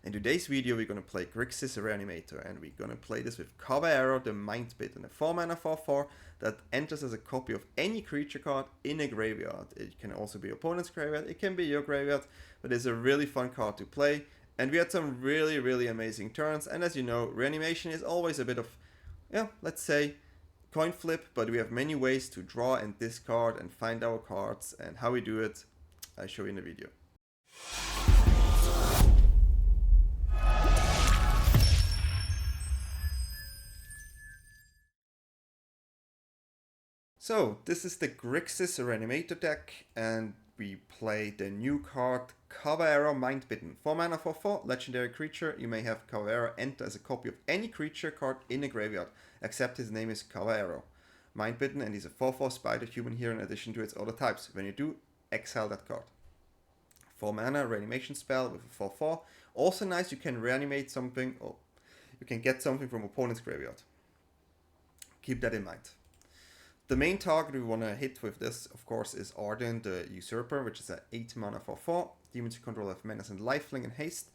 In today's video we're going to play GRIXIS Reanimator, and we're going to play this with Kavaero, the Bitten, a 4-mana 4/4 that enters as a copy of any creature card in a graveyard. It can also be opponent's graveyard, it can be your graveyard, but it's a really fun card to play. And we had some really amazing turns, and as you know, reanimation is always a bit of, let's say, coin flip, but we have many ways to draw and discard and find our cards, and how we do it I'll show you in the video. So this is the Grixis Reanimator deck, and we play the new card Kavaero Bitten. 4-mana 4/4, legendary creature. You may have Kavaero enter as a copy of any creature card in a graveyard, except his name is Kavaero. Bitten, and he's a 4/4 spider human here in addition to its other types. When you do, exile that card. 4-mana reanimation spell with a 4/4. Also nice, you can reanimate something, or you can get something from opponent's graveyard. Keep that in mind. The main target we want to hit with this, of course, is Arden the Usurper, which is an 8-mana 4/4. Demons you control have Menace and Lifelink and Haste.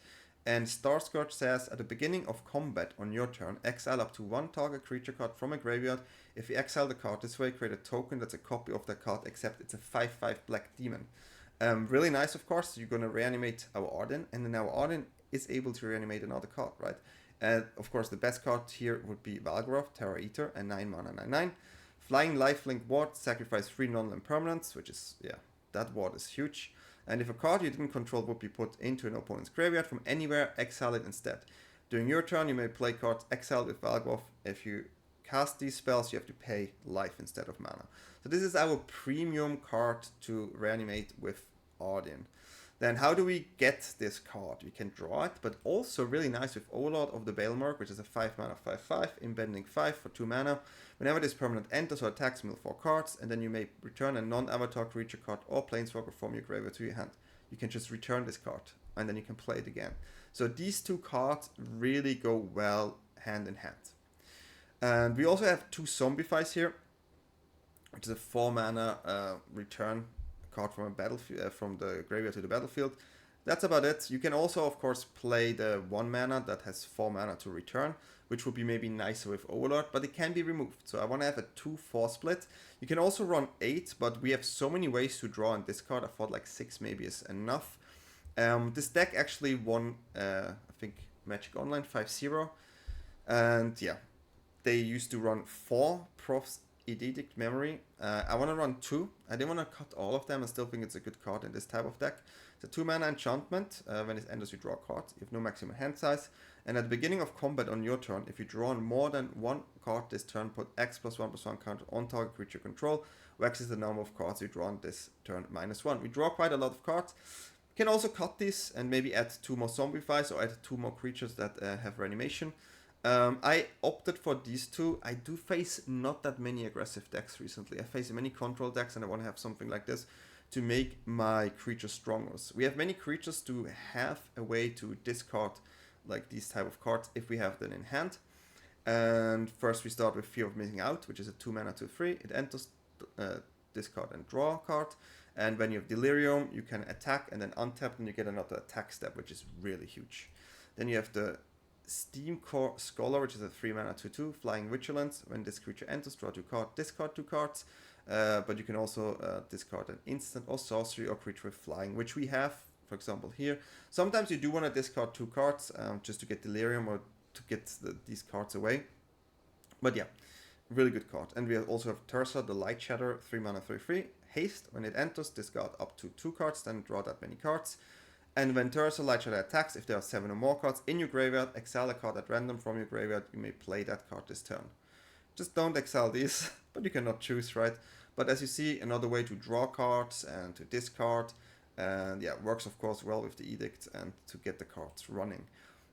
And Starscourge says, at the beginning of combat on your turn, exile up to one target creature card from a graveyard. If you exile the card this way, create a token that's a copy of that card, except it's a 5/5 black demon. Really nice, of course. You're going to reanimate our Arden, and then our Arden is able to reanimate another card, right? And of course, the best card here would be Valgroth, Terror Eater, and 9-mana 9/9. Flying Lifelink Ward, sacrifice 3 non-land permanents, which is, that ward is huge. And if a card you didn't control would be put into an opponent's graveyard from anywhere, exile it instead. During your turn, you may play cards exiled with Valgroth. If you cast these spells, you have to pay life instead of mana. So this is our premium card to reanimate with Arden. Then how do we get this card? We can draw it, but also really nice with Overlord of the Balemurk, which is a 5-mana 5/5, embedding 5 for 2 mana. Whenever this permanent enters or attacks, mill 4 cards, and then you may return a non-avatar creature card or planeswalker from your graveyard to your hand. You can just return this card, and then you can play it again. So these two cards really go well hand in hand. And we also have 2 Zombifys here, which is a 4-mana return card from a battlefield, from the graveyard to the battlefield. That's about it. You can also, of course, play the 1-mana that has 4 mana to return, which would be maybe nicer with Overlord, but it can be removed. So I want to have a 2/4 split. You can also run 8, but we have so many ways to draw in this card. I thought like 6 maybe is enough. This deck actually won, I think, Magic Online 5-0. And yeah, they used to run 4 Profs Edict Memory. I want to run 2. I didn't want to cut all of them. I still think it's a good card in this type of deck. It's a 2-mana enchantment. When it enters, you draw a card. You have no maximum hand size. And at the beginning of combat on your turn, if you draw more than 1 card this turn, put X+1/+1 counter on target creature control. X is the number of cards you draw on this turn -1. We draw quite a lot of cards. You can also cut this and maybe add 2 more Zombifys or add 2 more creatures that have reanimation. I opted for these 2. I do face not that many aggressive decks recently. I face many control decks, and I want to have something like this to make my creatures stronger. So we have many creatures to have a way to discard like these type of cards if we have them in hand. And first we start with Fear of Missing Out, which is a 2-mana 2/3. It enters, discard and draw a card. And when you have Delirium, you can attack and then untap, and you get another attack step, which is really huge. Then you have the Steamcore Scholar, which is a 3-mana 2/2, Flying Vigilance. When this creature enters, draw 2 cards, discard 2 cards. But you can also discard an instant or sorcery or creature with flying, which we have, for example, here. Sometimes you do want to discard 2 cards just to get Delirium or to get these cards away. But yeah, really good card. And we also have Terza, the Light Shatter, 3-mana 3/3. Haste, when it enters, discard up to 2 cards, then draw that many cards. And when Terza Light Shadow attacks, if there are 7 or more cards in your graveyard, exile a card at random from your graveyard. You may play that card this turn. Just don't exile these, but you cannot choose, right? But as you see, another way to draw cards and to discard. And yeah, works of course well with the Edict and to get the cards running.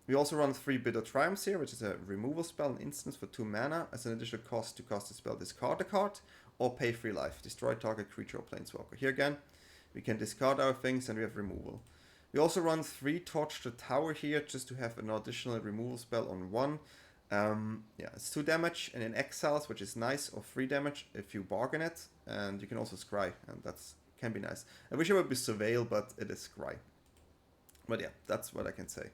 We also run 3 Bitter Triumphs here, which is a removal spell, an instance for 2 mana. As an additional cost to cast the spell, discard a card or pay 3 life. Destroy target creature or planeswalker. Here again, we can discard our things and we have removal. We also run 3 Torch the Tower here, just to have an additional removal spell on 1. It's 2 damage and in exiles, which is nice, or 3 damage if you bargain it. And you can also scry, and that's can be nice. I wish it would be Surveil, but it is scry. But yeah, that's what I can say.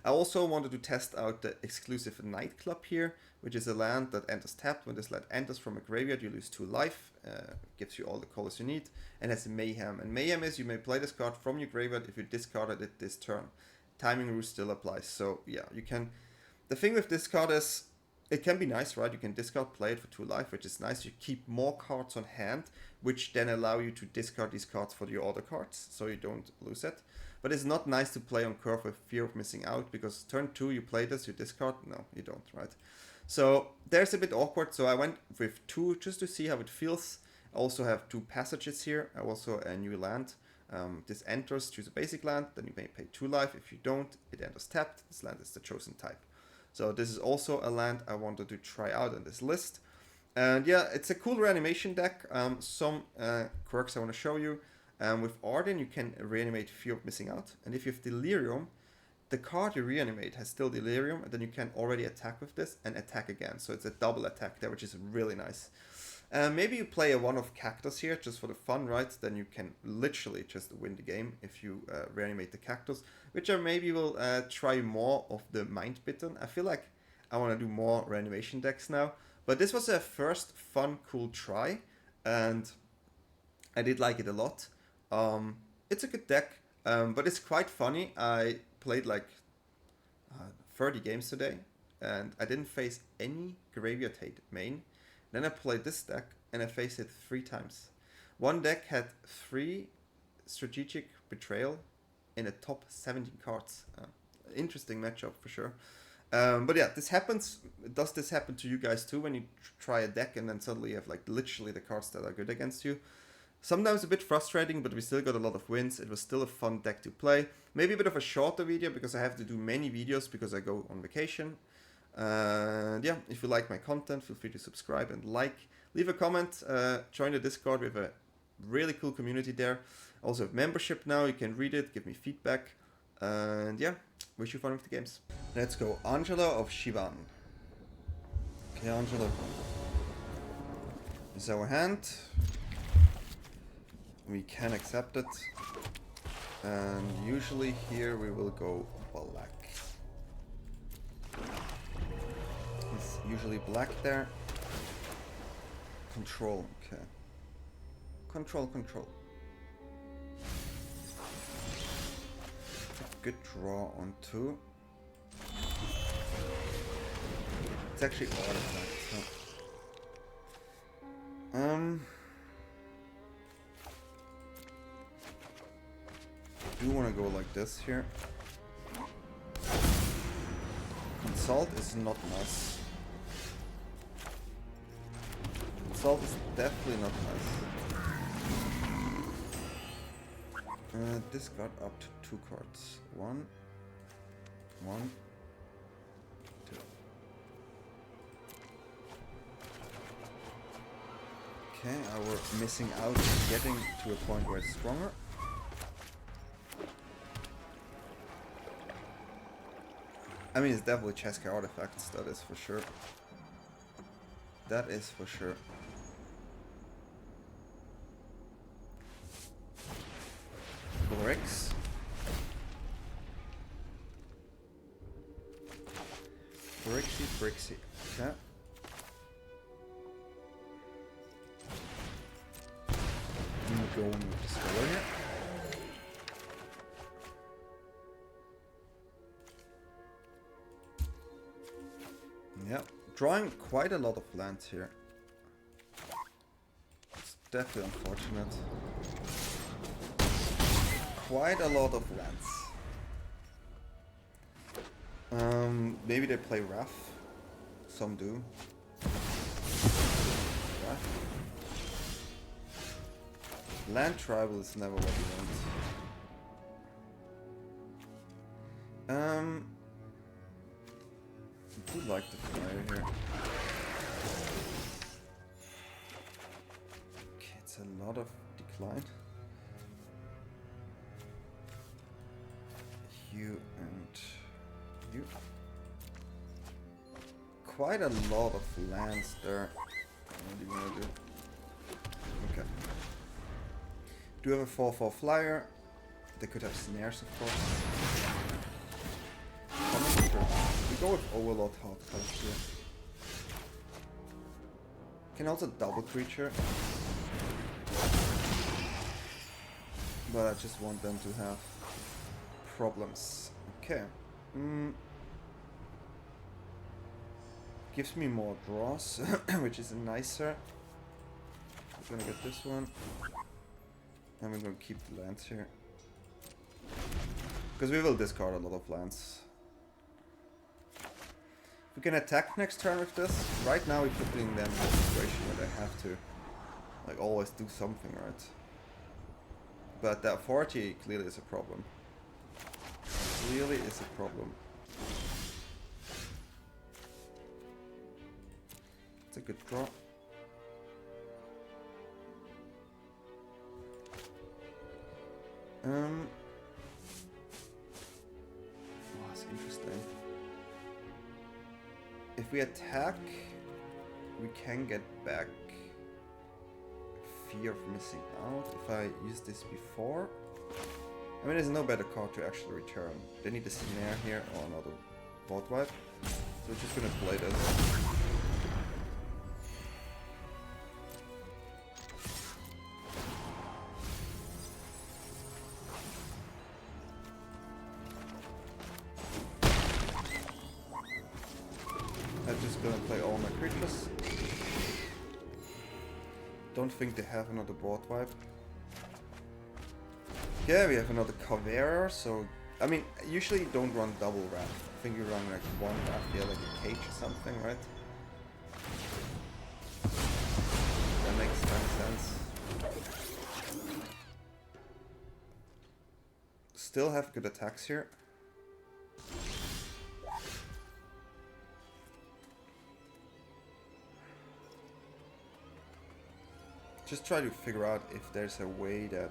I also wanted to test out the exclusive Nightclub here, which is a land that enters tapped. When this land enters from a graveyard, you lose 2 life, gives you all the colors you need, and has Mayhem. And Mayhem is you may play this card from your graveyard if you discarded it this turn. Timing rule still applies, so yeah, you can... The thing with this card is, it can be nice, right? You can discard, play it for 2 life, which is nice. You keep more cards on hand, which then allow you to discard these cards for your other cards, so you don't lose it. But it's not nice to play on curve with fear of missing out, because turn 2 you play this, you discard, no, you don't, right? So there's a bit awkward, so I went with 2 just to see how it feels. I also have 2 passages here, also a new land. This enters, choose a basic land, then you may pay 2 life. If you don't, it enters tapped. This land is the chosen type. So this is also a land I wanted to try out in this list. And yeah, it's a cool reanimation deck. Some quirks I want to show you. With Arden, you can reanimate Fear of Missing Out. And if you have Delirium, the card you reanimate has still Delirium, and then you can already attack with this and attack again. So it's a double attack there, which is really nice. Maybe you play a one-off Cactus here, just for the fun, right? Then you can literally just win the game if you reanimate the Cactus, which I maybe will try more of the Mind Bitten. I feel like I want to do more reanimation decks now. But this was a first fun, cool try, and I did like it a lot. It's a good deck, but it's quite funny. I played like 30 games today, and I didn't face any Graveyard Hate main. Then I played this deck, and I faced it 3 times. One deck had 3 Strategic Betrayal in the top 17 cards. Interesting matchup for sure. But yeah, this happens. Does this happen to you guys too, when you try a deck and then suddenly you have like literally the cards that are good against you? Sometimes a bit frustrating, but we still got a lot of wins. It was still a fun deck to play. Maybe a bit of a shorter video because I have to do many videos because I go on vacation. And yeah, if you like my content, feel free to subscribe and like. Leave a comment, join the Discord. We have a really cool community there. Also have membership now, you can read it, give me feedback. And yeah, wish you fun with the games. Let's go, Angela of Shivan. Okay, Angela. This is our hand. We can accept it. And usually here we will go black. It's usually black there. Control, okay. Control. Good draw on 2. It's actually artifact, so. I do want to go like this here. Consult is not nice. Consult is definitely not nice. This got up to 2 cards. 1, 2. Okay, we're missing out, getting to a point where it's stronger. I mean, it's definitely Cheska artifacts, that is for sure. That is for sure. Grix. Grixie. Okay. I'm going with the Scholar here. Yeah, drawing quite a lot of lands here. It's definitely unfortunate. Quite a lot of lands. Maybe they play Wrath. Some do. Wrath. Land tribal is never what you want. I do like the flyer here. Okay, it's a lot of decline. You and you. Quite a lot of lands there. What do you want to do? Okay. Do have a 4/4 flyer. They could have snares, of course. go with Overlord Hardcast here. Can also double creature. But I just want them to have problems. Okay. Gives me more draws, which is nicer. We're gonna get this one. And we're gonna keep the lands here. Because we will discard a lot of lands. We can attack next turn with this. Right now we're putting them in a situation where they have to like always do something, right? But that 40 clearly is a problem. Clearly is a problem. It's a good draw. Oh, that's interesting. If we attack, we can get back Fear of Missing Out. If I use this before, I mean, there's no better card to actually return. They need a Similair here or another Vault Wipe. So we're just gonna play this. I'm just gonna play all my creatures. Don't think they have another Broad Wipe. Yeah, we have another Kavaero, so... I mean, usually you don't run double Wrath. I think you run like one Wrath, yeah, like a cage or something, right? That makes kind of sense. Still have good attacks here. Just try to figure out if there's a way that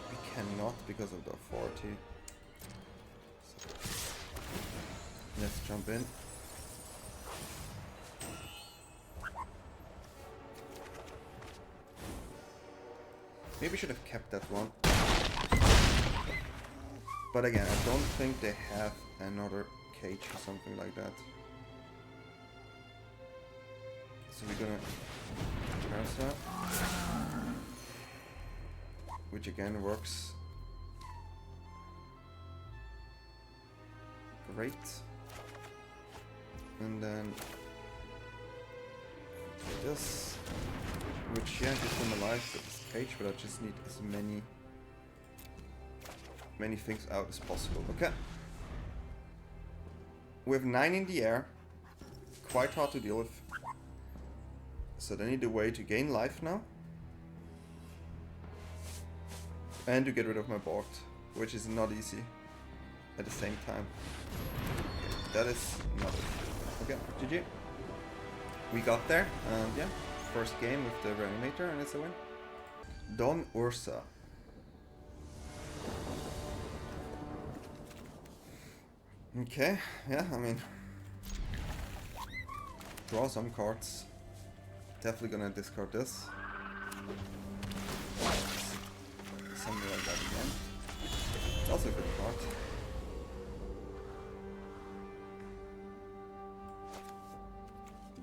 we cannot because of the authority. So let's jump in. Maybe we should have kept that one. But again, I don't think they have another cage or something like that. So we're gonna that, which again works great, and then this, which yeah, gives them a life with this cage, but I just need as many things out as possible. Okay, we have 9 in the air, quite hard to deal with. So they need a way to gain life now. And to get rid of my board, which is not easy at the same time. That is not it. Okay, GG. We got there, and yeah, first game with the Reanimator, and it's a win. Don Ursa. Okay, yeah, I mean, draw some cards. Definitely gonna discard this. Something like that again. It's also a good card.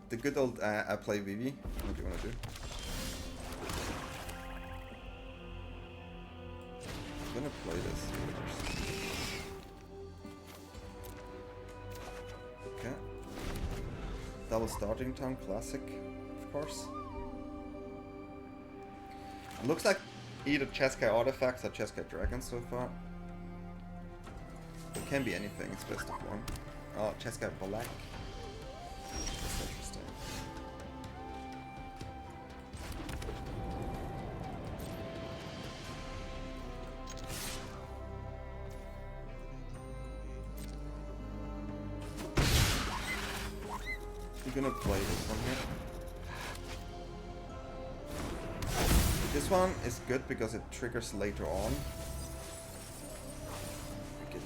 The good old I play Vivi. What do you wanna do? I'm gonna play this first. Okay. Double starting time, classic. Course. It looks like either Cheskai artifacts or Cheskai dragons so far. It can be anything, it's best of one. Oh, Cheskai black. That's interesting. We're gonna play this one here. This one is good because it triggers later on. We get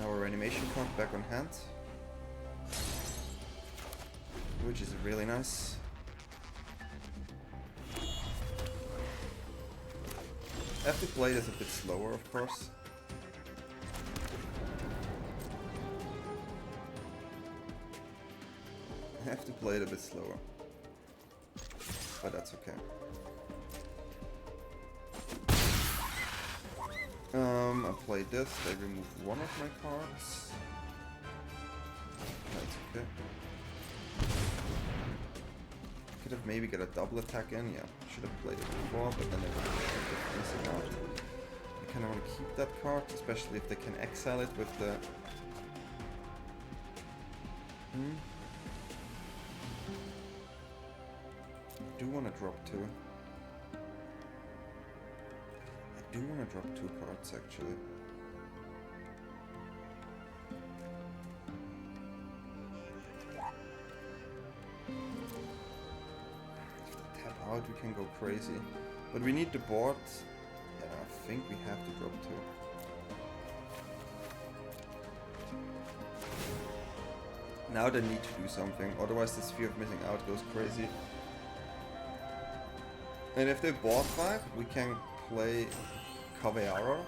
our reanimation card back on hand, which is really nice. I have to play this a bit slower, of course. have to play it a bit slower. But that's okay. I play this, they remove one of my cards. That's okay. Could have maybe got a double attack in, yeah. Should have played it before, but then they would have missing out. I kinda wanna keep that card, especially if they can exile it with the... I do wanna drop two. I do wanna drop two cards actually. Out, we can go crazy, but we need the board, and I think we have to drop two. Now they need to do something, otherwise this fear of missing out goes crazy. And if they board 5, we can play Kavaero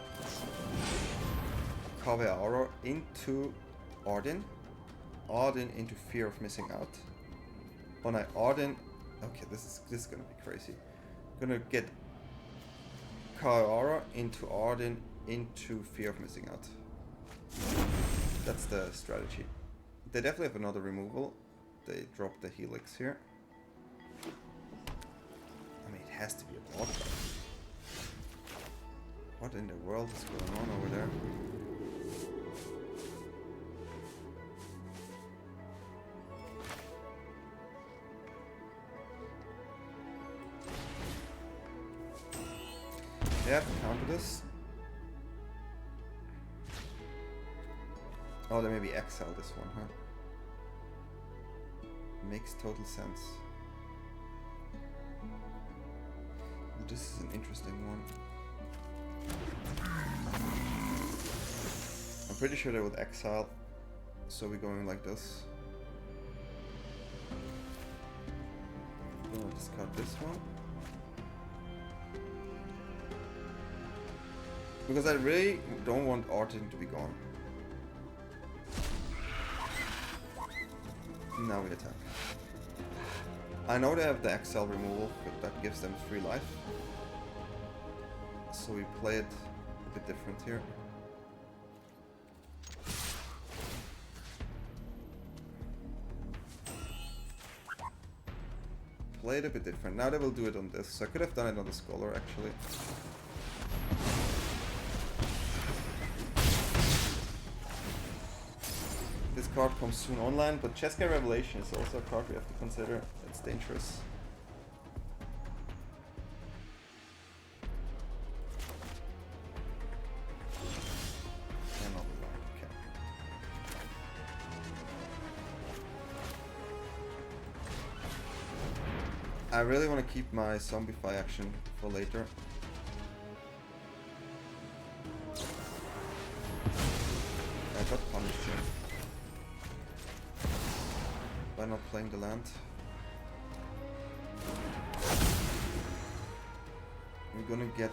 into Arden into fear of missing out. When I Arden. Okay, this is gonna be crazy. I'm gonna get Kavaero into Arden into fear of missing out. That's the strategy. They definitely have another removal. They drop the Helix here. I mean, it has to be a board. What in the world is going on over there? They have to counter this. Oh, they maybe exile this one, huh? Makes total sense. This is an interesting one. I'm pretty sure they would exile, so we're going like this. I'm gonna discard this one. Because I really don't want Arden to be gone. Now we attack. I know they have the exile removal, but that gives them 3 life. So we play it a bit different here. Play it a bit different. Now they will do it on this. So I could have done it on the Scholar actually. This card comes soon online, but Chesca Revelation is also a card we have to consider. It's dangerous. Okay. I really want to keep my Zombify action for later. I got punished here. By not playing the land. We're gonna get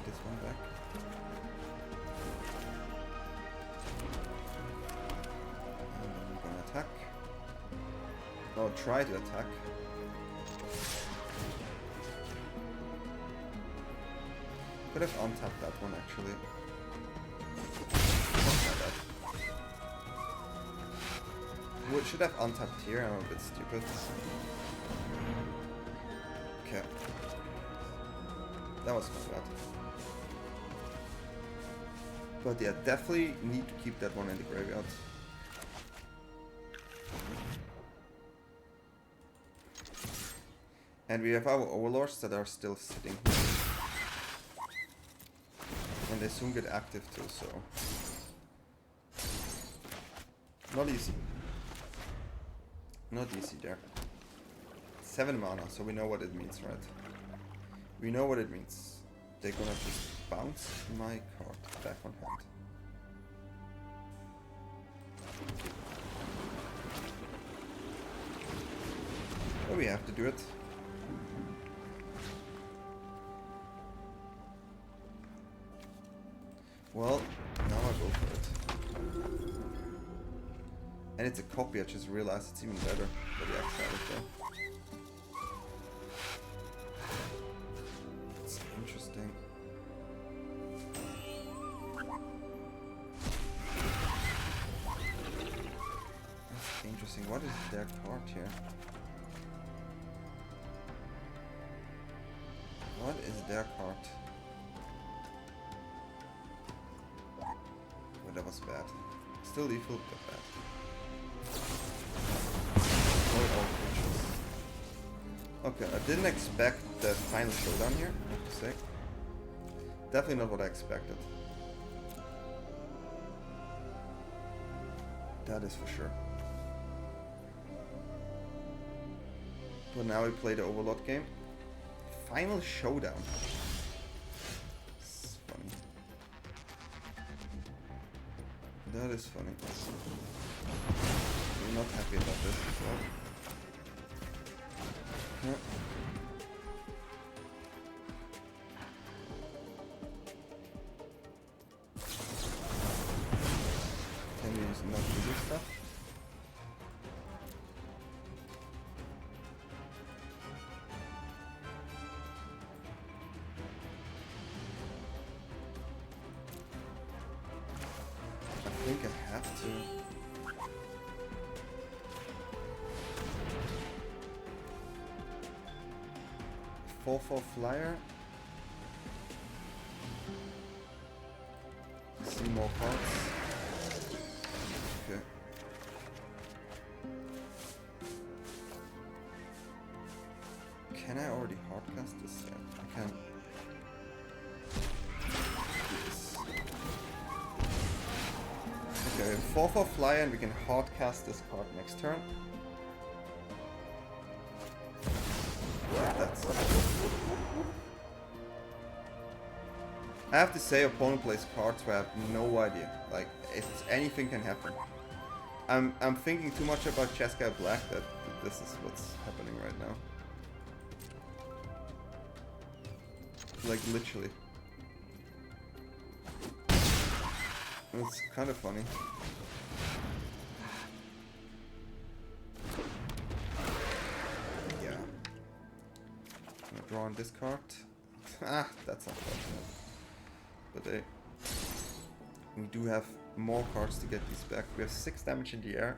this one back. And then we're gonna attack. Or try to attack. Could have untapped that one actually. We should have untapped here, I'm a bit stupid. Okay. That was not bad. But yeah, definitely need to keep that one in the graveyard. And we have our Overlords that are still sitting here. And they soon get active too, so... Not easy. Not easy there. 7 mana, so we know what it means, right? We know what it means. They're gonna just bounce my card back on hand. But we have to do it. Well, now I go for it. And it's a copy, I just realized it's even better for the exile though. It's interesting. That's interesting. What is their card here? What is their card? Oh, that was bad. Still lethal, but bad. Okay, I didn't expect the final showdown here, I have to say. Definitely not what I expected. That is for sure. But now we play the Overlord game. Final showdown. It's funny. That is funny. I'm not happy about this as well. Yeah. Can we use not do this stuff? I think I have to. 4/4 flyer. See more cards. Okay. Can I already hardcast this? Yeah, I can. Yes. Okay, 4/4 flyer and we can hardcast this card next turn. I have to say, opponent plays cards where I have no idea. Like, it's anything can happen. I'm thinking too much about Chesca Black that this is what's happening right now. Like, literally. It's kind of funny. Yeah. I'm gonna draw on this card. Ah, that's unfortunate. But we do have more cards to get these back. We have 6 damage in the air.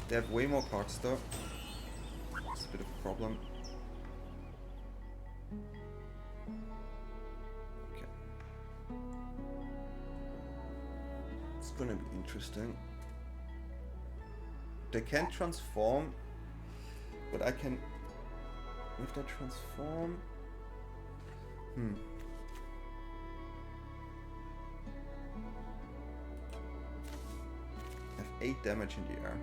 They have way more cards though. It's a bit of a problem. Okay. It's gonna be interesting. They can't transform, but I can... If they transform... I have 8 damage in the air.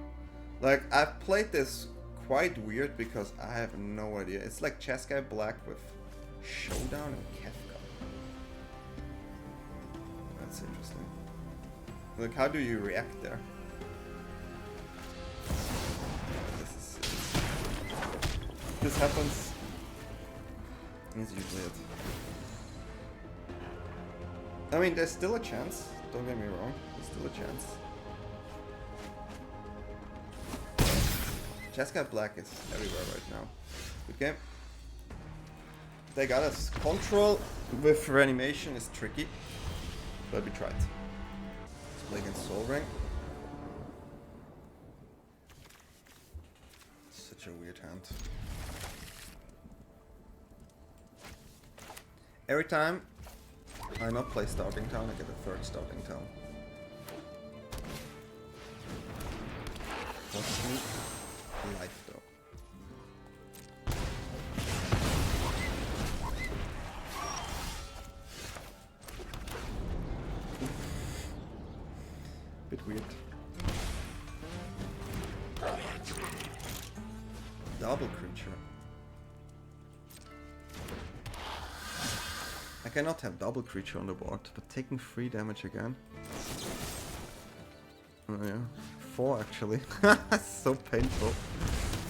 Like, I've played this quite weird because I have no idea. It's like Chesca Black with Showdown and Kefka. That's interesting. Like, how do you react there? This happens. It's usually it. I mean, there's still a chance. Don't get me wrong. There's still a chance. Chesca Black is everywhere right now. Good game. They got us. Control with reanimation is tricky, but we tried. Let's play against Soul Ring. Such a weird hand. Every time I not play starting town, I get a third starting town. Costs me life though. Bit weird. Double creature. I cannot have double creature on the board, but taking 3 damage again. Oh yeah, 4 actually. So painful.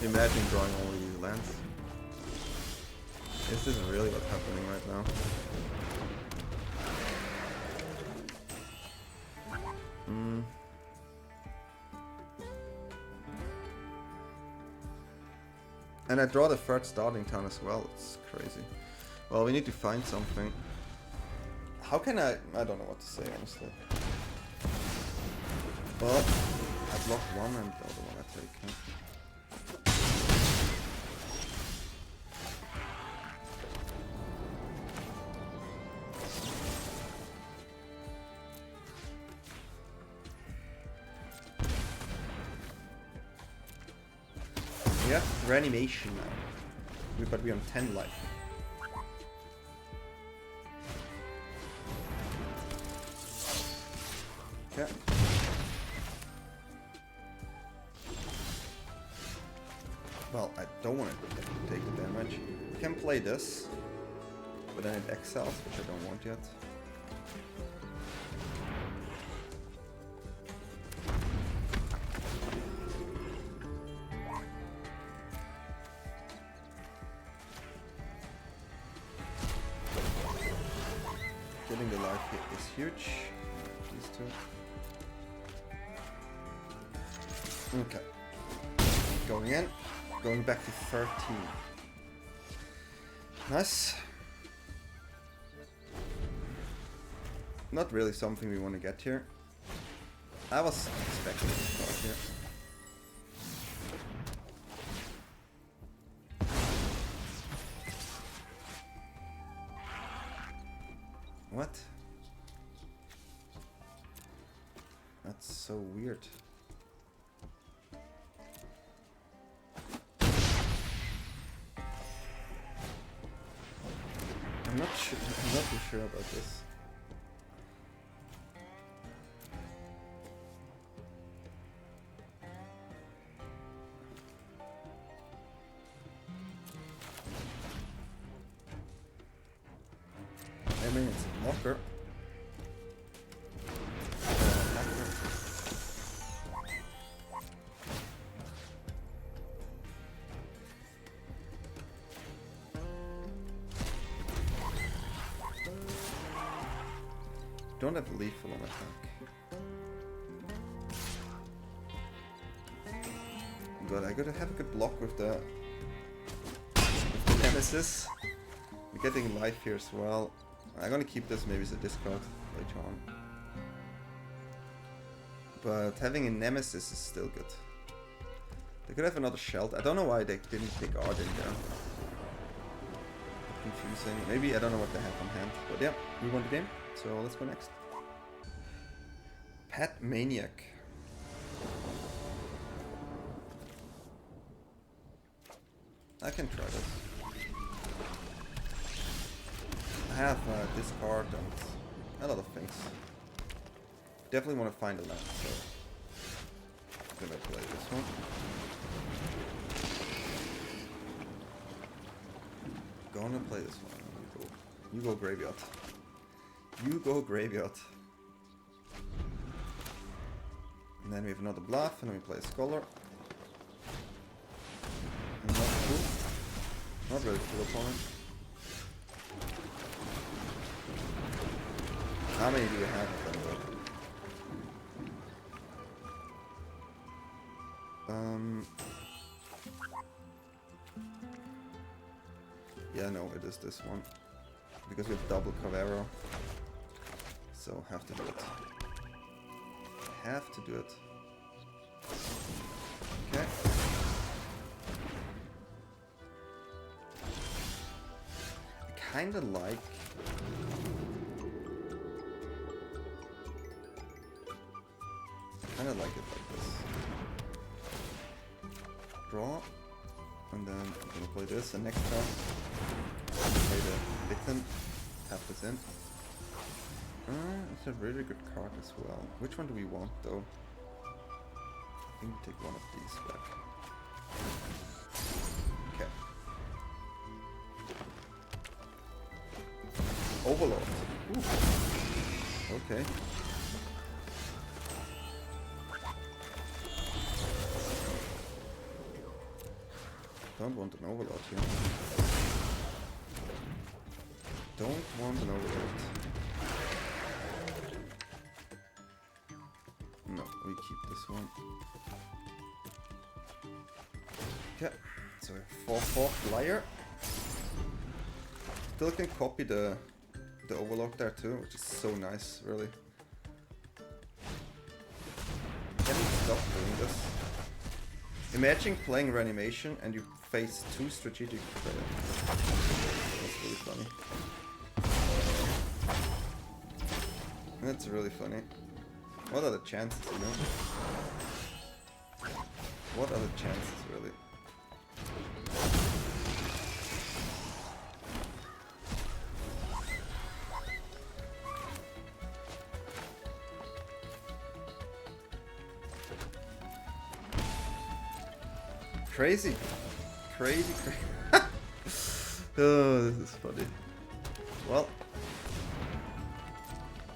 Imagine drawing all these lands. This isn't really what's happening right now. And I draw the third starting turn as well. It's crazy. Well, we need to find something. How can I don't know what to say, honestly. Well, I block one and the other one I take. Huh? Yeah, reanimation now. But we're on 10 life. Okay. Well, I don't want to take the damage. I can play this, but then it exiles, which I don't want yet. Getting the life hit is huge. These two. Okay. Going in. Going back to 13. Nice. Not really something we want to get here. I was expecting this card here. What? That's so weird. I'm not too sure about this. I mean, it's a blocker. Don't have lethal on attack. But I gotta have a good block with the Nemesis. We're getting life here as well. I'm gonna keep this maybe as a discard later on. But having a Nemesis is still good. They could have another Shell. I don't know why they didn't pick Art in there. Confusing. Maybe I don't know what they have on hand. But yeah, we won the game. So let's go next. Pet Maniac. I can try this. I have discard and a lot of things. Definitely want to find a land, so I'm gonna play this one. Gonna play this one. You go graveyard. You go graveyard. And then we have another bluff, and then we play a Scholar. And not cool. Not really cool opponent. How many do you have of them though? Yeah, no, it is this one. Because we have double Kavaero. So have to do it. Have to do it. Okay. I kinda like it like this. Draw, and then I'm gonna play this, and next turn play the Bitten, tap this in. It's a really good card as well. Which one do we want though? I think we take one of these back. Okay. Overlord. Ooh. Okay. Don't want an Overlord here. Don't want an Overlord. No, we keep this one. Okay, so 4/4 flyer. Still can copy the Overlord there too, which is so nice, really. Can we stop doing this? Imagine playing Reanimation and you face 2 strategic betrayal. That's really funny. That's really funny. What are the chances, you know? What are the chances, really? Crazy. Crazy, crazy. Oh, this is funny. Well,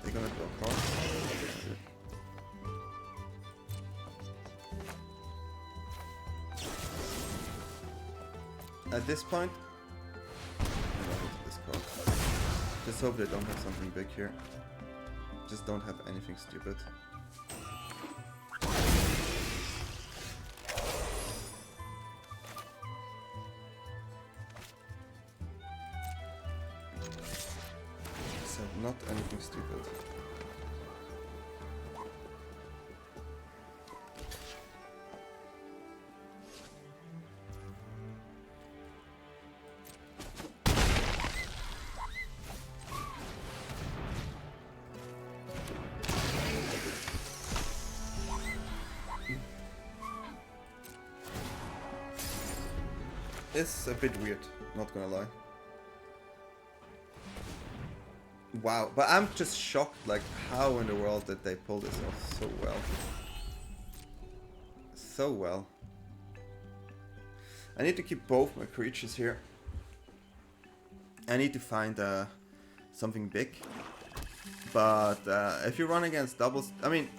they're gonna draw cards. At this point, I'm not into this card. Just hope they don't have something big here. Just don't have anything stupid. So not anything stupid. It's a bit weird, not gonna lie. Wow, but I'm just shocked, like, how in the world did they pull this off so well? So well. I need to keep both my creatures here. I need to find something big. But if you run against doubles, I mean,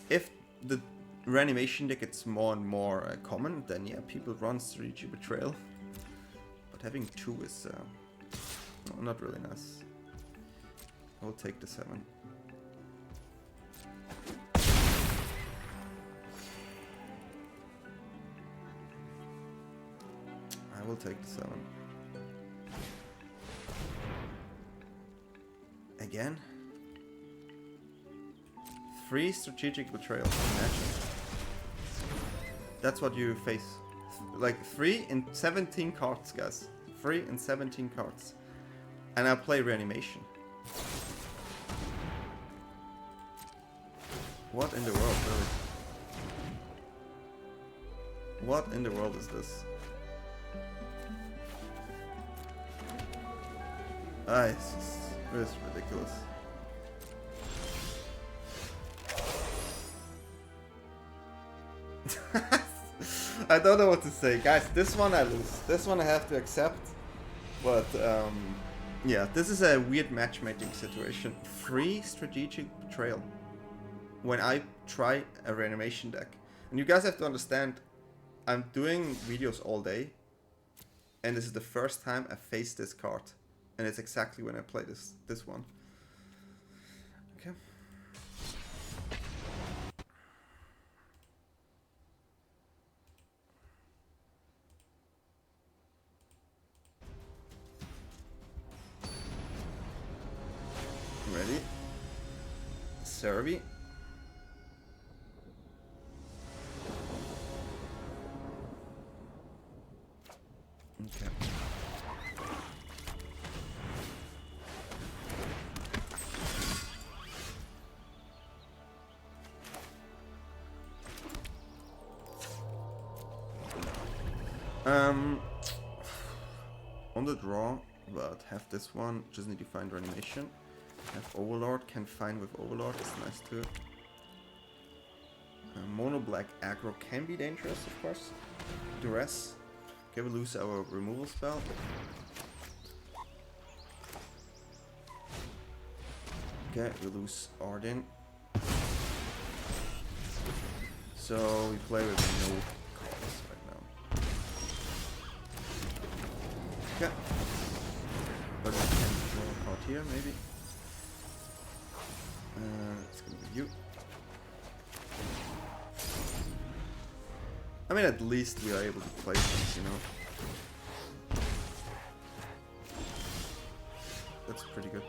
if the Reanimation deck gets more and more common, then yeah, people run Strategic Betrayal. But having 2 is not really nice. I will take the 7. I will take the 7. Again? 3 Strategic Betrayal. Imagine. That's what you face. Like 3 in 17 cards, guys. 3 in 17 cards. And I play Reanimation. What in the world, really? What in the world is this? It's ridiculous. I don't know what to say, guys. This one I lose. This one I have to accept. But yeah, this is a weird matchmaking situation. 3 Strategic Betrayal when I try a Reanimation deck. And you guys have to understand, I'm doing videos all day, and this is the first time I face this card. And it's exactly when I play this one. Okay. Ready? Servi. Okay. On the draw, but have this one, just need to find Reanimation. Have Overlord, can find with Overlord, it's nice too. Mono black aggro can be dangerous, of course. Duress. Okay, we lose our removal spell. Okay, we lose Arden. So we play with no cards right now. Okay. But we can draw a card here, maybe. It's gonna be you. I mean, at least we are able to play things, you know. That's pretty good.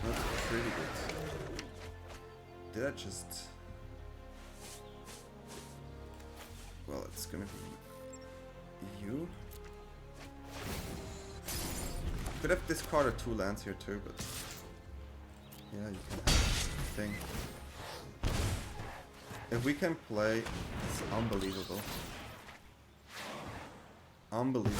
That's pretty good. Did I just... Well, it's gonna be you. Could have discarded 2 lands here too, but yeah, you can have the thing. If we can play, it's unbelievable. Unbelievable.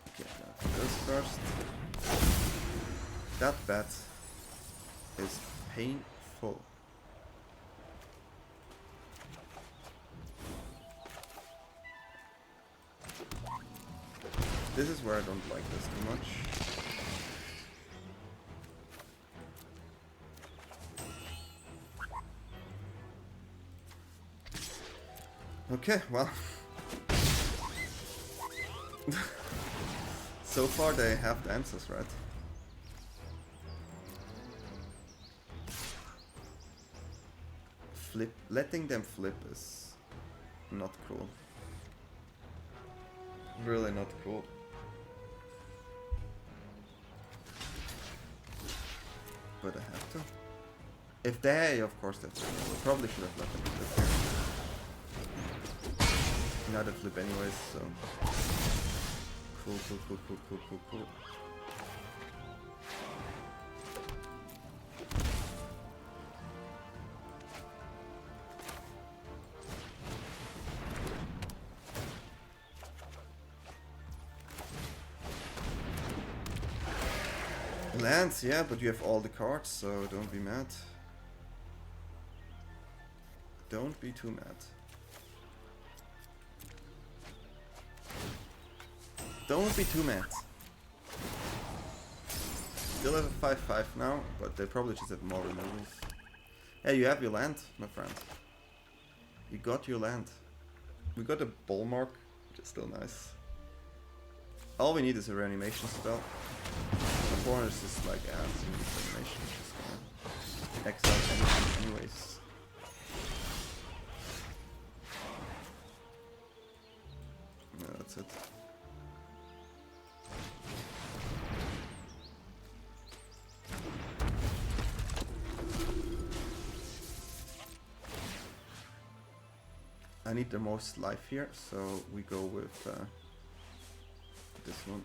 Okay, now this first. That bet is painful. This is where I don't like this too much. Okay, well. So far they have the answers, right? Letting them flip is not cool. Really not cool. But I have to. If they, of course, they flip. Probably should have let them flip here. Now they flip anyways, so. Cool. Lands, yeah, but you have all the cards, so don't be mad. Don't be too mad. Don't be too mad. Still have a 5/5 now, but they probably just have more removals. Hey, you have your land, my friend. You got your land. We got a Balemurk, which is still nice. All we need is a reanimation spell. The corner is just like, reanimation, just gonna exile anything anyways. No, that's it. I need the most life here, so we go with this one.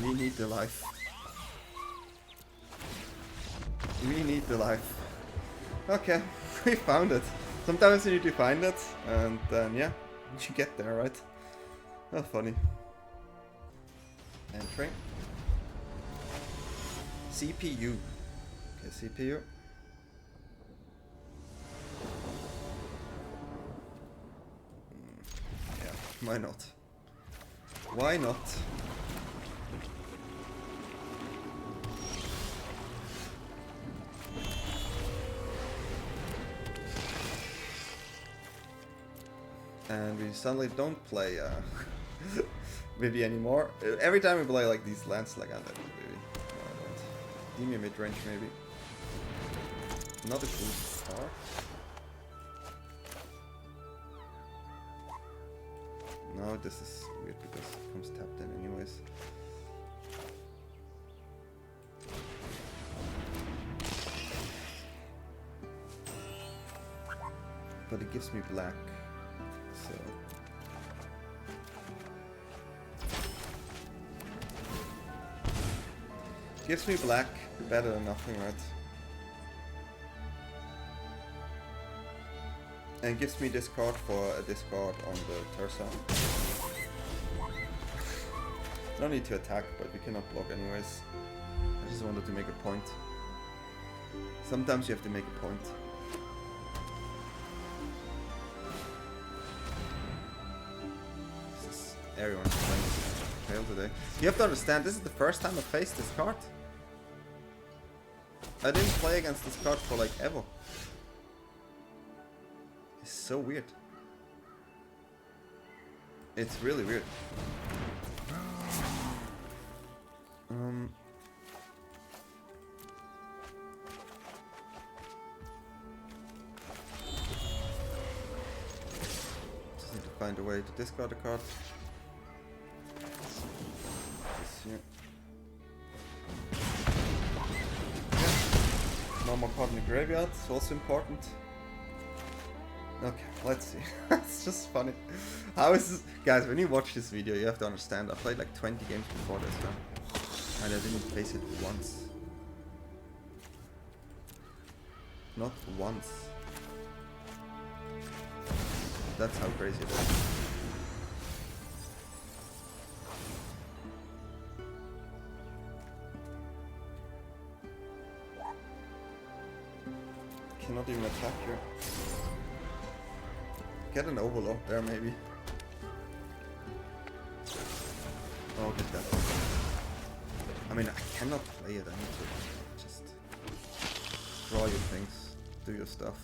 We need the life. We need the life. Okay, we found it. Sometimes you need to find it, and then yeah, you get there, right? Oh, funny. Entering. CPU. Okay, CPU. Yeah, why not? Why not? And we suddenly don't play Vivi anymore. Every time we play like these lands, like I'm Vivi. No, I don't. Give me a mid-range maybe. Not a cool card. No, this is weird because it comes tapped in anyways. But it gives me black. So gives me black, better than nothing, right? And gives me discard for a discard on the Tersa. No need to attack, but we cannot block anyways. I just wanted to make a point. Sometimes you have to make a point. Everyone's playing fail today. You have to understand, this is the first time I faced this card. I didn't play against this card for like ever. It's so weird. It's really weird. Just need to find a way to discard a card. This here. Yeah. No more card in the graveyard, it's also important. Okay, let's see. It's just funny. How is this? Guys, when you watch this video, you have to understand, I played like 20 games before this one. And I didn't face it once. Not once. That's how crazy it is. Cannot even attack here. Get an Overlord there, maybe. Oh, get that. I mean, I cannot play it. I need to just draw your things, do your stuff.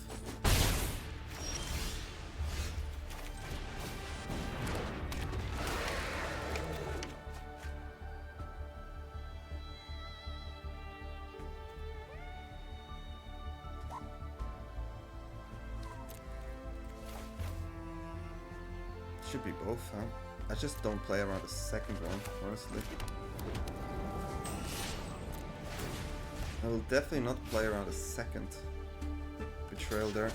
Should be both, huh? I just don't play around the second one, honestly. I will definitely not play around the second betrayal there.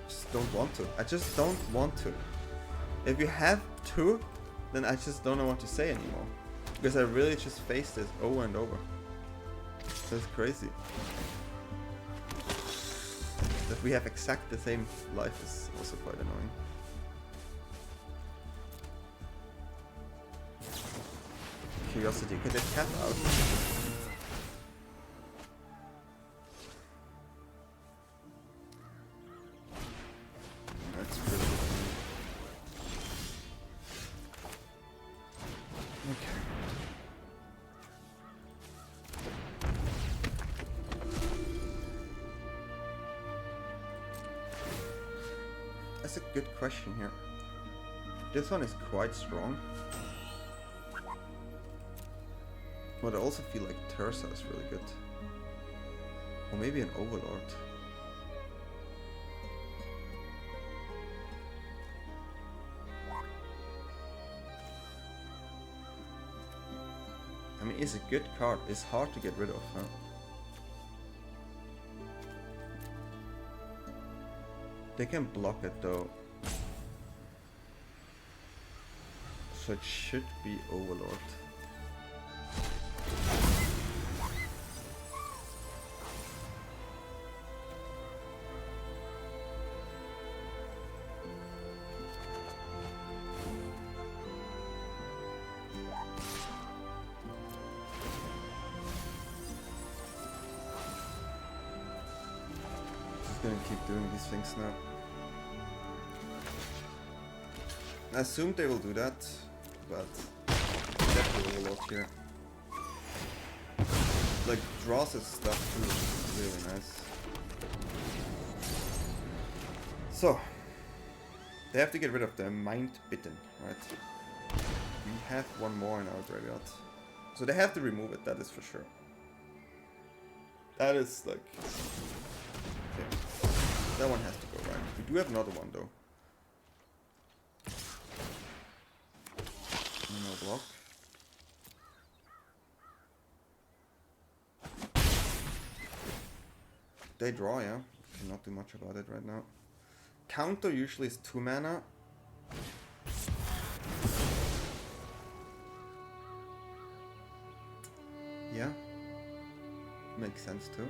Just don't want to. I just don't want to. If you have to, then I just don't know what to say anymore. Because I really just face this over and over. That's crazy. That we have exactly the same life is also quite annoying. Curiosity, get the cat out. That's really good. Okay. That's a good question here. This one is quite strong. But I also feel like Terza is really good. Or maybe an Overlord. I mean, it's a good card. It's hard to get rid of, huh? They can block it though. So it should be Overlord. Gonna keep doing these things now. I assumed they will do that, but definitely Overlord here. Like draws his stuff too, which is really nice. So they have to get rid of the Bitten, right? We have one more in our graveyard. So they have to remove it, that is for sure. That is like okay. That one has to go, right? We do have another one though. No block. They draw, yeah. Cannot do much about it right now. Counter usually is 2 mana. Yeah. Makes sense too.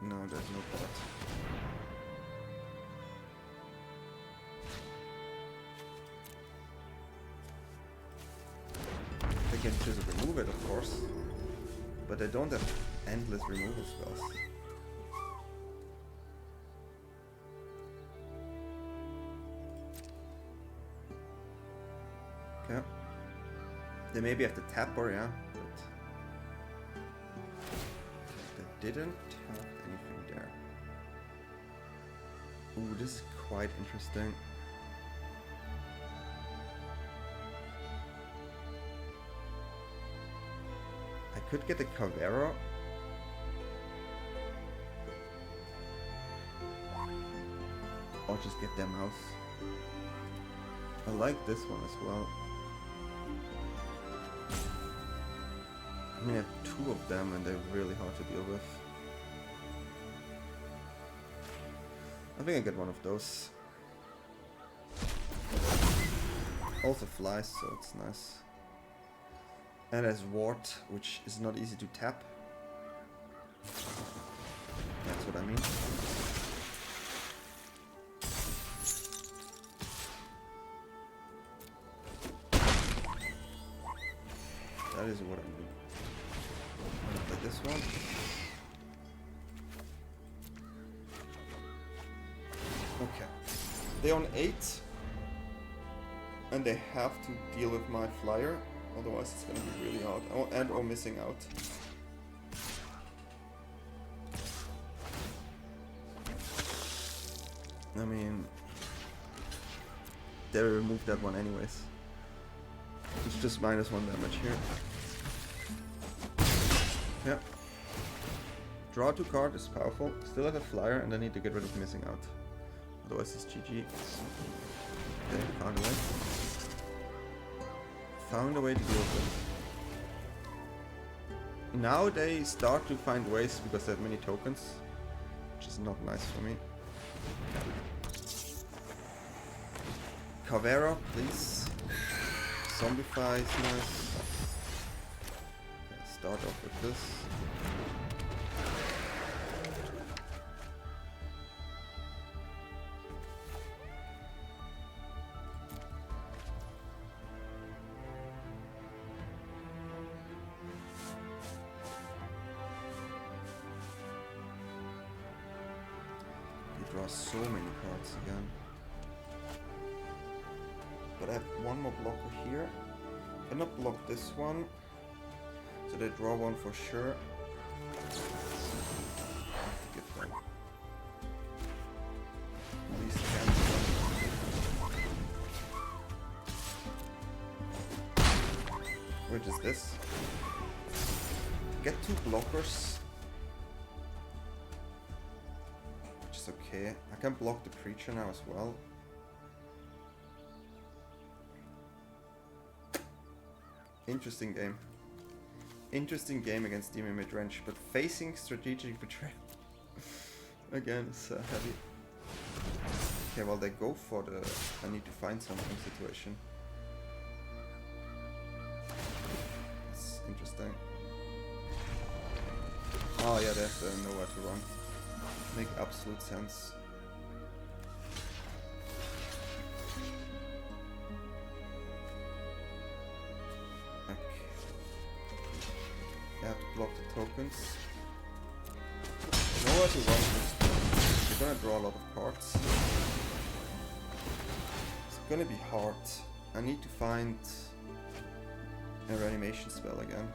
No, there's no pot. They can choose to remove it, of course, but they don't have endless removal spells. They maybe have the tapper, yeah, but they didn't have anything there. Ooh, this is quite interesting. I could get a Kavaero. Or just get their mouse. I like this one as well. I mean, I have two of them and they're really hard to deal with. I think I get one of those. Also flies, so it's nice. And there's Ward, which is not easy to tap. That's what I mean. That is what I mean. Like this one. Okay. They're on 8. And they have to deal with my flyer. Otherwise it's gonna be really hard. Oh, and or missing out. I mean, they removed that one anyways. It's just -1 damage here. Yeah. Draw 2 cards is powerful. Still have a flyer and I need to get rid of missing out. Otherwise it's GG. Okay, found a way. Found a way to deal with it. Now they start to find ways because they have many tokens. Which is not nice for me. Kavaero, please. Zombify is nice. Okay, start off with this. You draw so many cards again. But I have one more blocker here. Cannot block this one. So they draw one for sure. Give them at least cancel. Which is this? Get 2 blockers. Which is okay. I can block the creature now as well. Interesting game. Interesting game against Demon Midrange, but facing strategic betrayal again is heavy. Okay, well they go for the I need to find something situation. That's interesting. Oh yeah, they have to know where to run. Make absolute sense. I have to block the tokens. Nowhere to run this. You're gonna draw a lot of cards. It's gonna be hard. I need to find a reanimation spell again.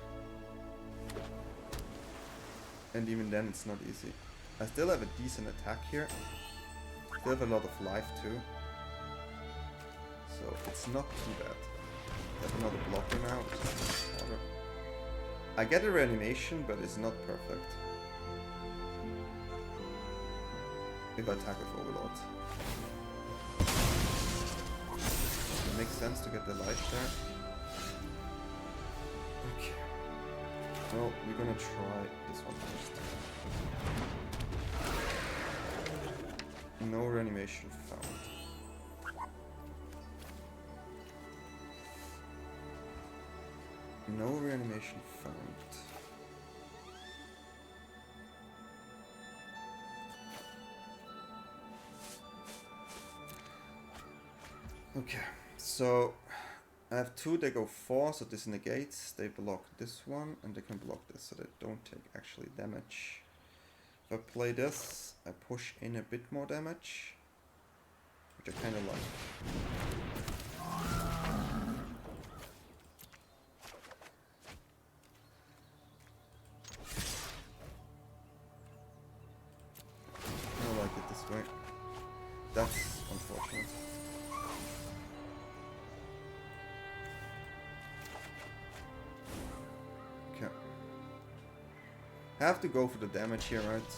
And even then it's not easy. I still have a decent attack here. Still have a lot of life too. So it's not too bad. I have another blocker now, which is harder. I get a reanimation, but it's not perfect. If I attack with Overlord. It makes sense to get the life there. Okay. Well, we're gonna try this one first. No reanimation found. No reanimation found. Okay, so I have 2, they go 4, so this negates. They block this one, and they can block this, so they don't take actually damage. If I play this, I push in a bit more damage, which I kind of like. That's unfortunate. Okay. Have to go for the damage here, right?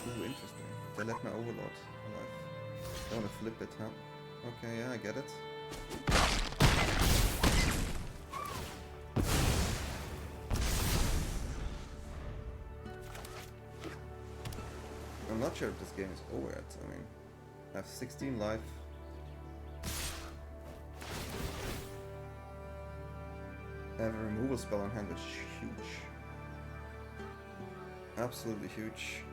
Ooh, interesting. They let my Overlord alive. I wanna flip it, huh? Okay, yeah, I get it. I'm not sure if this game is over yet. I mean, I have 16 life. I have a removal spell on hand, which is huge. Absolutely huge.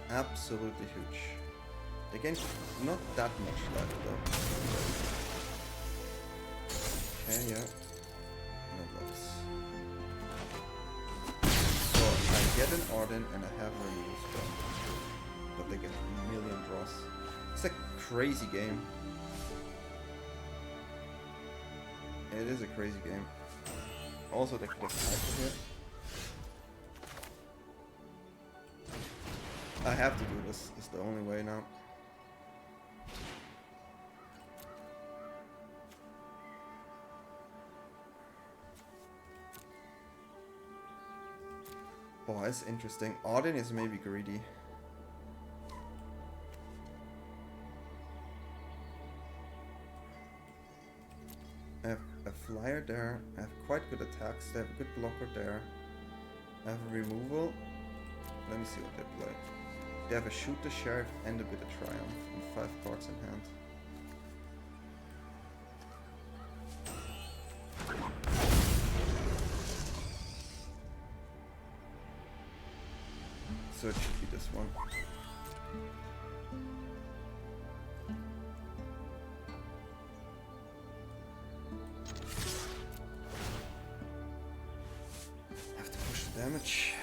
Absolutely huge. The game's not that much left though. Okay, yeah. No blocks. So I get an Arden and I have a removal spell. But they get a million draws. It's a crazy game. It is a crazy game. Also, they could have cycle here. I have to do this. It's the only way now. Oh, that's interesting. Arden is maybe greedy. I have a flyer there. I have quite good attacks. They have a good blocker there. I have a removal. Let me see what they play. They have a shoot the sheriff and a bit of triumph and 5 cards in hand. So it should be this one. I have to push the damage.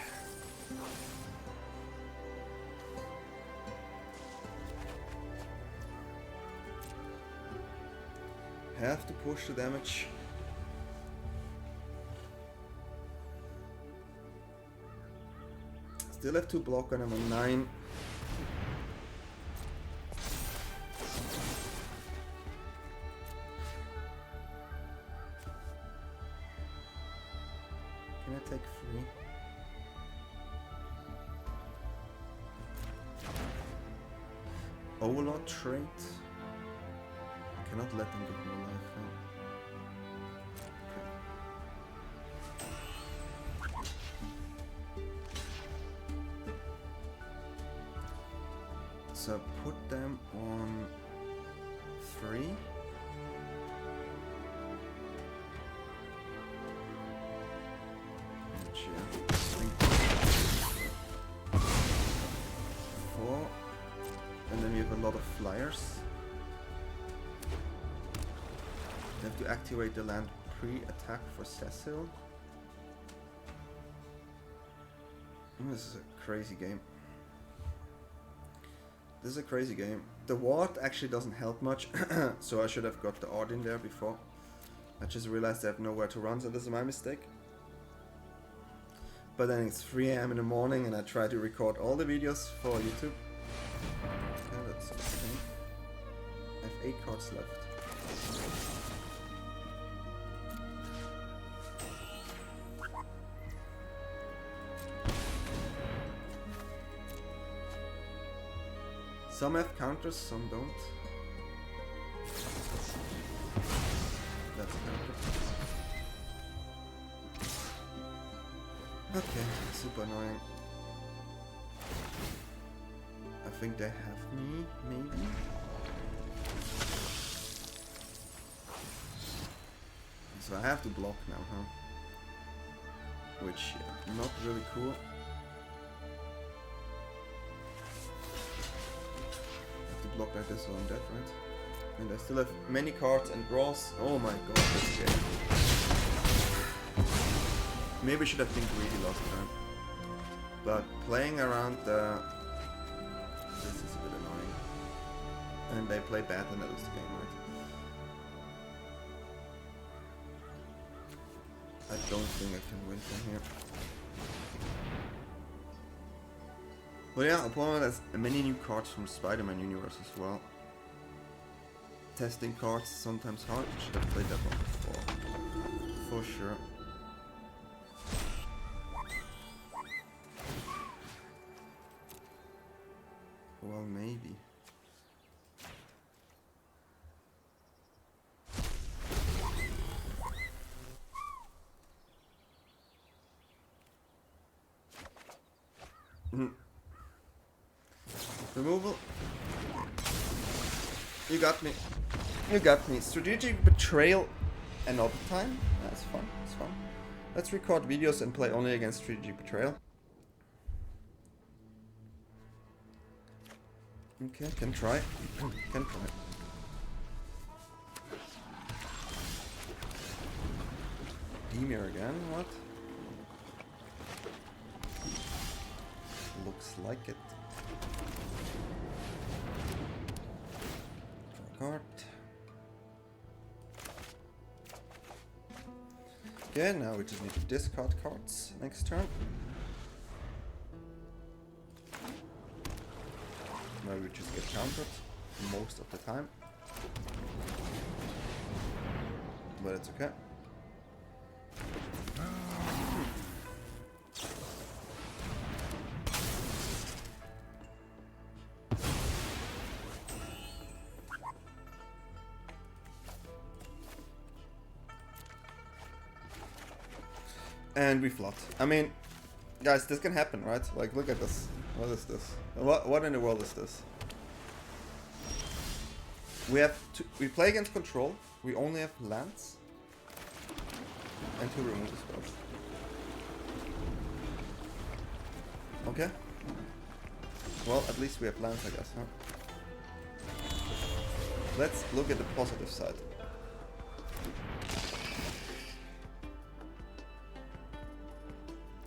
Have to push the damage. Still have 2 block and I'm on 9. Can I take 3? Overlord trait. Cannot let them get more life now. Okay. So put them on 3. Yeah. 4. And then we have a lot of flyers. You have to activate the land pre-attack for Cecil. This is a crazy game. This is a crazy game. The ward actually doesn't help much, so I should have got the Ard in there before. I just realized I have nowhere to run, so this is my mistake. But then it's 3 AM in the morning and I try to record all the videos for YouTube. Okay, that's something. I have 8 cards left. Some have counters, some don't. That's a counter. Okay, super annoying. I think they have me, maybe? So I have to block now, huh? Which, yeah, not really cool. Block like this, so I'm dead, right? And I still have many cards and draws. Oh my god, this game. Maybe I should have been greedy last time. But playing around the... This is a bit annoying. And they play bad and I lose the game, I don't think I can win from here. But yeah, opponent has many new cards from Spider-Man universe as well. Testing cards sometimes hard. Should have played that one before. For sure. Well, maybe. Removal. You got me. You got me. Strategic Betrayal another time. That's fun. That's fun. Let's record videos and play only against Strategic Betrayal. Okay, can try. Can try. Demir again, what? Looks like it. Card. Okay, now we just need to discard cards next turn. Now we just get countered most of the time. But it's okay. And we flood. I mean, guys, this can happen, right? Like, look at this. What is this? What in the world is this? We play against control. We only have lands and 2 removal spells. Okay. Well, at least we have lands, I guess, huh? Let's look at the positive side.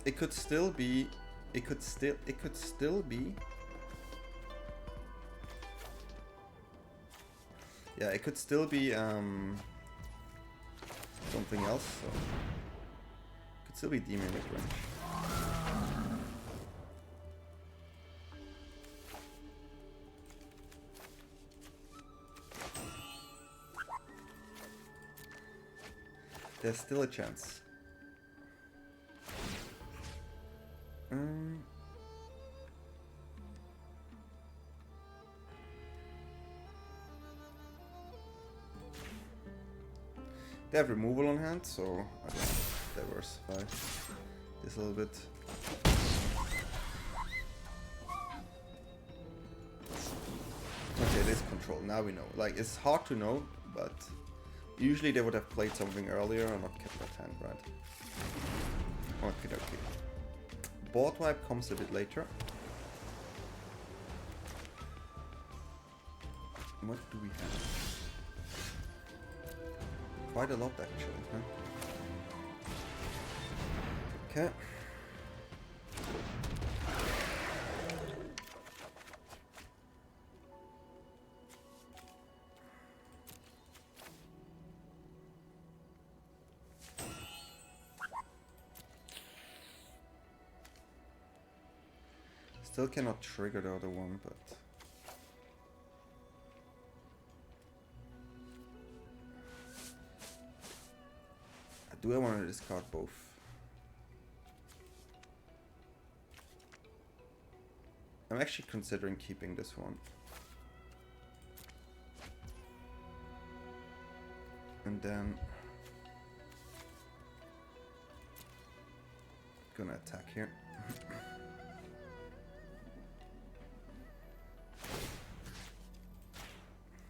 It could still be. It could still be. Yeah, it could still be something else. So it could still be demon range. There's still a chance. They have removal on hand, so I don't diversify this a little bit. Okay, it is control. Now we know. Like, it's hard to know, but usually they would have played something earlier and not kept that hand, right? Okay, okay. Board wipe comes a bit later. What do we have? Quite a lot, actually, huh? Okay. Still cannot trigger the other one, but do I want to discard both? I'm actually considering keeping this one. And then gonna attack here.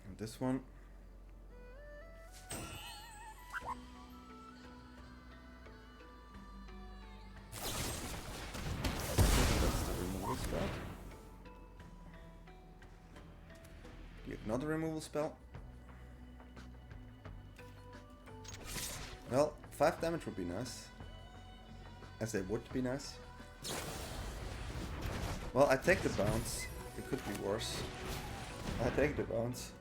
And this one. Another removal spell. Well, 5 damage would be nice. As they would be nice. Well, I take the bounce. It could be worse. I take the bounce.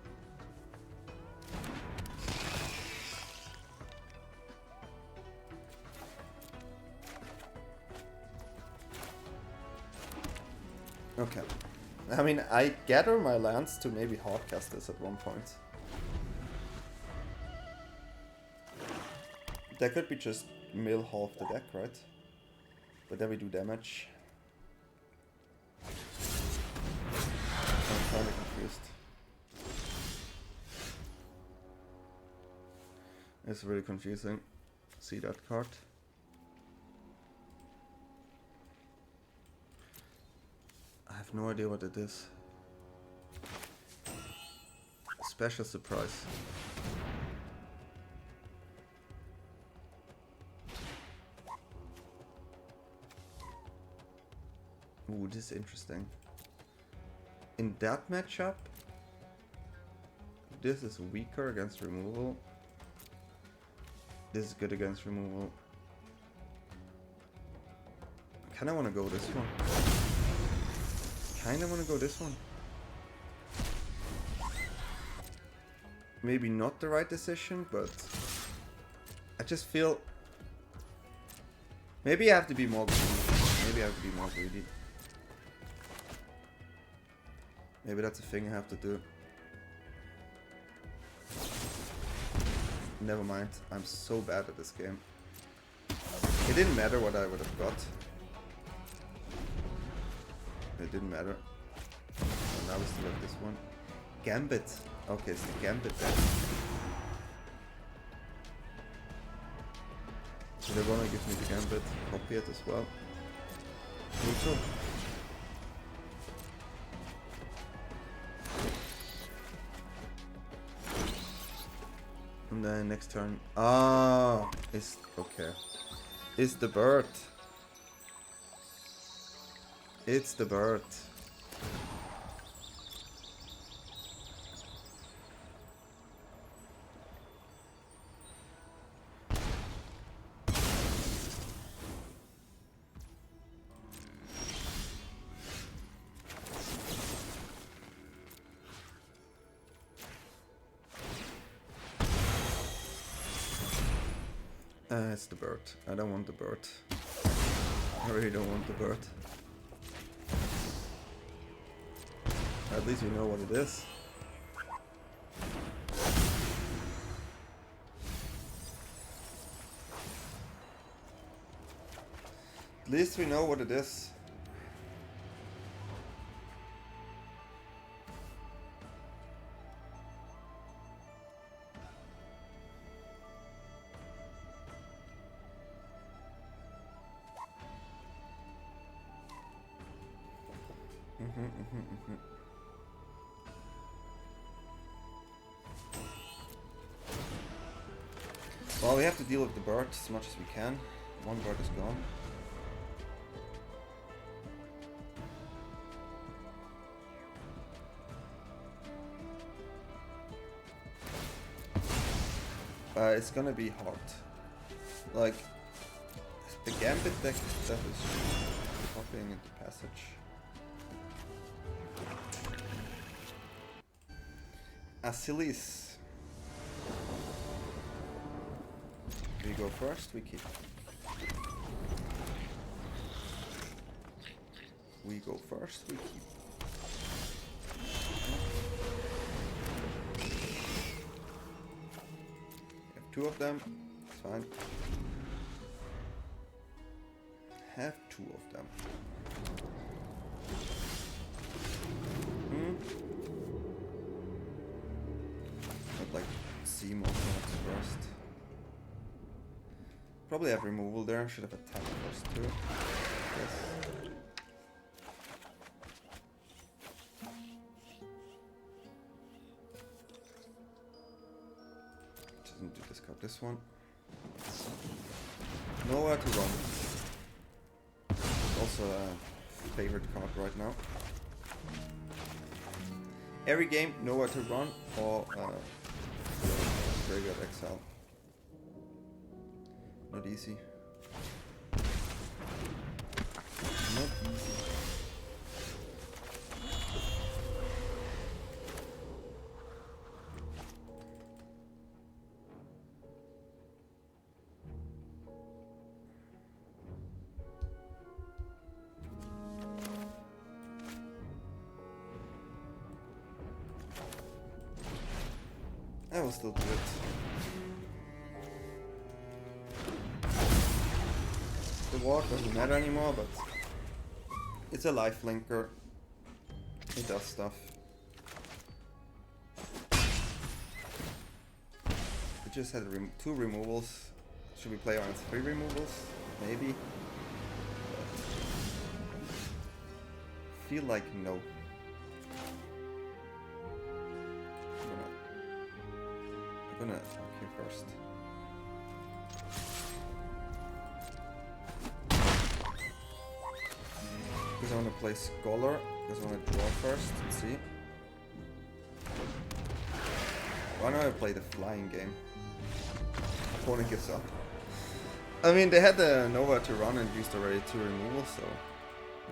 Okay. I mean, I gather my lands to maybe hardcast this at one point. That could be just mill half the deck, right? But then we do damage. I'm kinda confused. It's really confusing. See that card? I have no idea what it is. Special surprise. Ooh, this is interesting. In that matchup, this is weaker against removal. This is good against removal. I kinda wanna go this one. Kinda wanna go this one. Maybe not the right decision, but I just feel maybe I have to be more greedy. Maybe I have to be more greedy. Maybe that's a thing I have to do. Never mind. I'm so bad at this game. It didn't matter what I would have got. It didn't matter. So now we still have this one. Gambit. Okay, it's the Gambit deck. So they wanna give me the Gambit. Copy it as well. Neutral. And then next turn. Ah, it's okay. It's the bird. It's the bird. It's the bird. I don't want the bird. I really don't want the bird. At least we know what it is. At least we know what it is. Well, we have to deal with the bird as much as we can. One bird is gone. It's gonna be hard. Like, the Gambit deck stuff is copying into passage. Asilis. We go first, we keep. We go first, we keep. We have two of them, it's fine. Have two of them. I'd like to see more cards first. Probably have removal there, should have attacked first too. Yes. Doesn't do discard this one. Nowhere to run. Also a favorite card right now. Every game, nowhere to run or Graveyard Exile. Not easy. Not easy. I will still do it. The ward doesn't matter anymore, but it's a life linker. It does stuff. We just had 2 removals. Should we play on 3 removals? Maybe. Feel like no. I'm gonna okay first. Because I want to play Scholar. Because I want to draw first. Let's see. Why don't I play the flying game? Opponent gives up. I mean, they had the Nova to run and used already 2 removals, so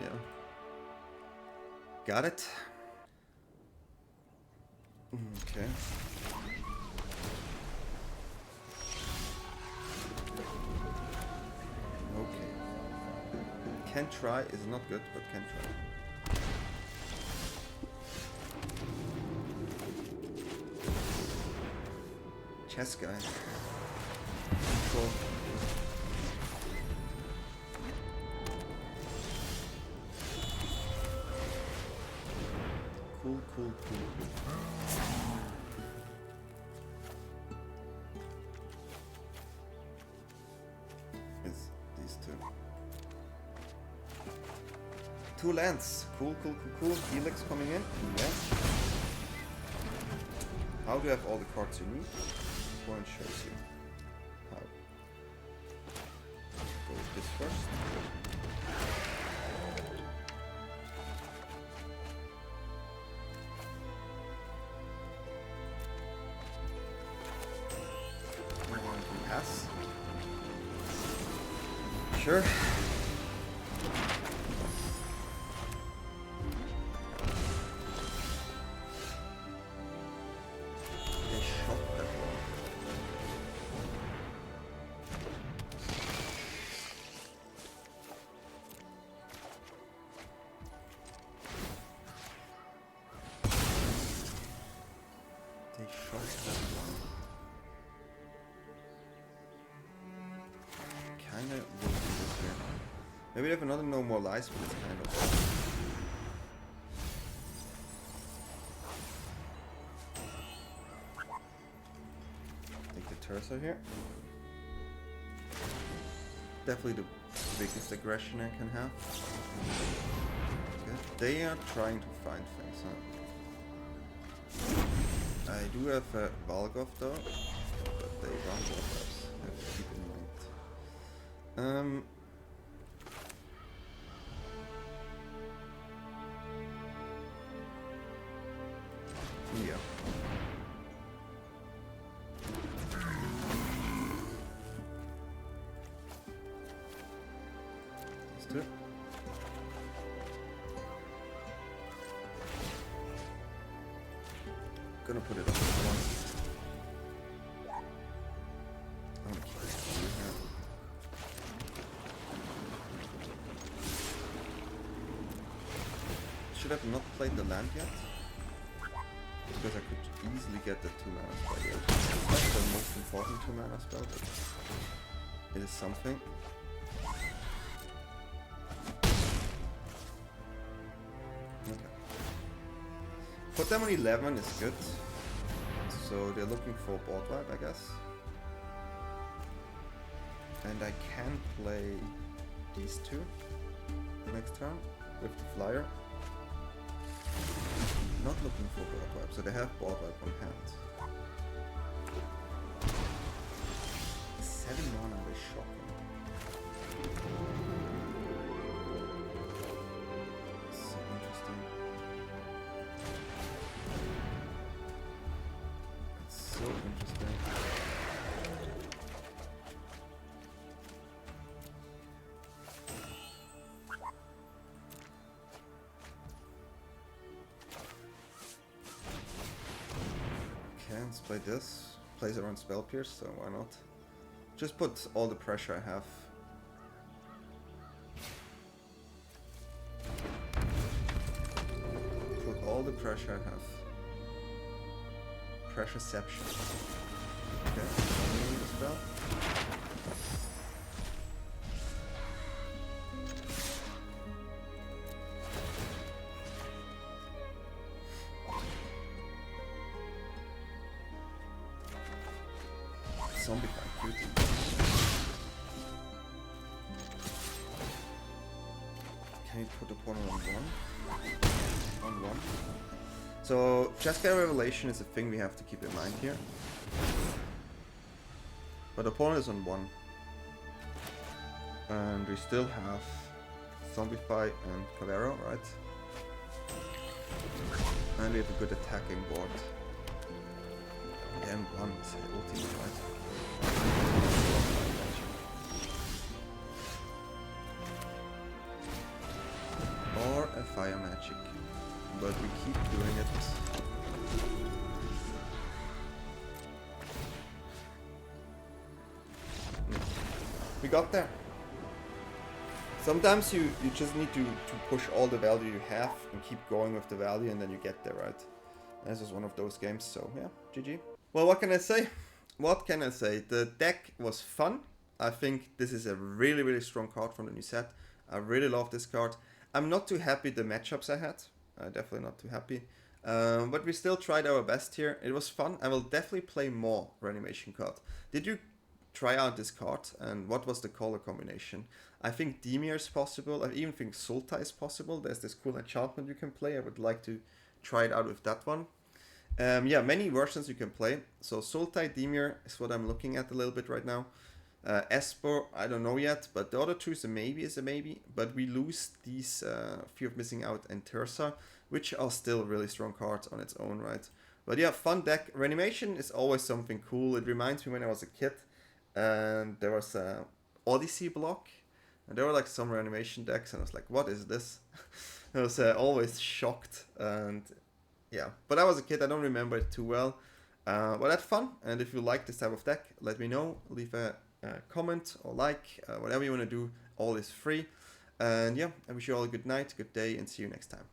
yeah. Got it. Okay. Okay. Can try is not good, but can try. Chess guy. Cool. Cool. It's these 2. 2 lands. Cool. Helix coming in. Yeah. How do you have all the cards you need? One shows you how. Go with this first. Pass. Sure. Maybe they have another No More Lies, but it's kind of... Take the Terza here. Definitely the biggest aggression I can have. Good. They are trying to find things, huh? I do have a Valgov though, but they run Valgovs. I have to keep in mind. Yeah. Let's do it. Gonna put it on this one. I'm gonna keep this here. Should have not played the land yet. Because I could easily get the 2 mana spell here. It's not the most important 2 mana spell, but it is something. Okay. Put them on 11 is good. So they're looking for board wipe, I guess. And I can play these 2 next turn with the flyer. Not looking for board wipe, so they have board wipe on hand. 7 mana is shocking. So interesting. It's so interesting. Let's play this. Plays around Spell Pierce, so why not? Just put all the pressure I have. Put all the pressure I have. Pressureception. Okay, unmailing the spell. Zombify, cutie. Can you put opponent on 1? On 1. So, Jeskai Revelation is a thing we have to keep in mind here. But opponent is on 1. And we still have Zombify and Kavaero, right? And we have a good attacking board. The M1 is ultimate, right? Or a fire magic. But we keep doing it. We got there. Sometimes you just need to push all the value you have and keep going with the value, and then you get there, right? This is one of those games, so yeah, GG. Well, what can I say? What can I say? The deck was fun. I think this is a really, really strong card from the new set. I really love this card. I'm not too happy the matchups I had. Definitely not too happy. But we still tried our best here. It was fun. I will definitely play more Reanimation card. Did you try out this card? And what was the color combination? I think Dimir is possible. I even think Sultai is possible. There's this cool enchantment you can play. I would like to try it out with that one. Yeah, many versions you can play. So Sultai, Dimir is what I'm looking at a little bit right now. Esper, I don't know yet, but the other two is a maybe. But we lose these Fear of Missing Out and Terza, which are still really strong cards on its own, right? But yeah, fun deck. Reanimation is always something cool. It reminds me when I was a kid, and there was a Odyssey block, and there were like some Reanimation decks, and I was like, what is this? I was always shocked, and yeah. But I was a kid, I don't remember it too well. But that's fun, and if you like this type of deck, let me know. Leave a comment or like, whatever you want to do, all is free. And yeah, I wish you all a good night, good day, and see you next time.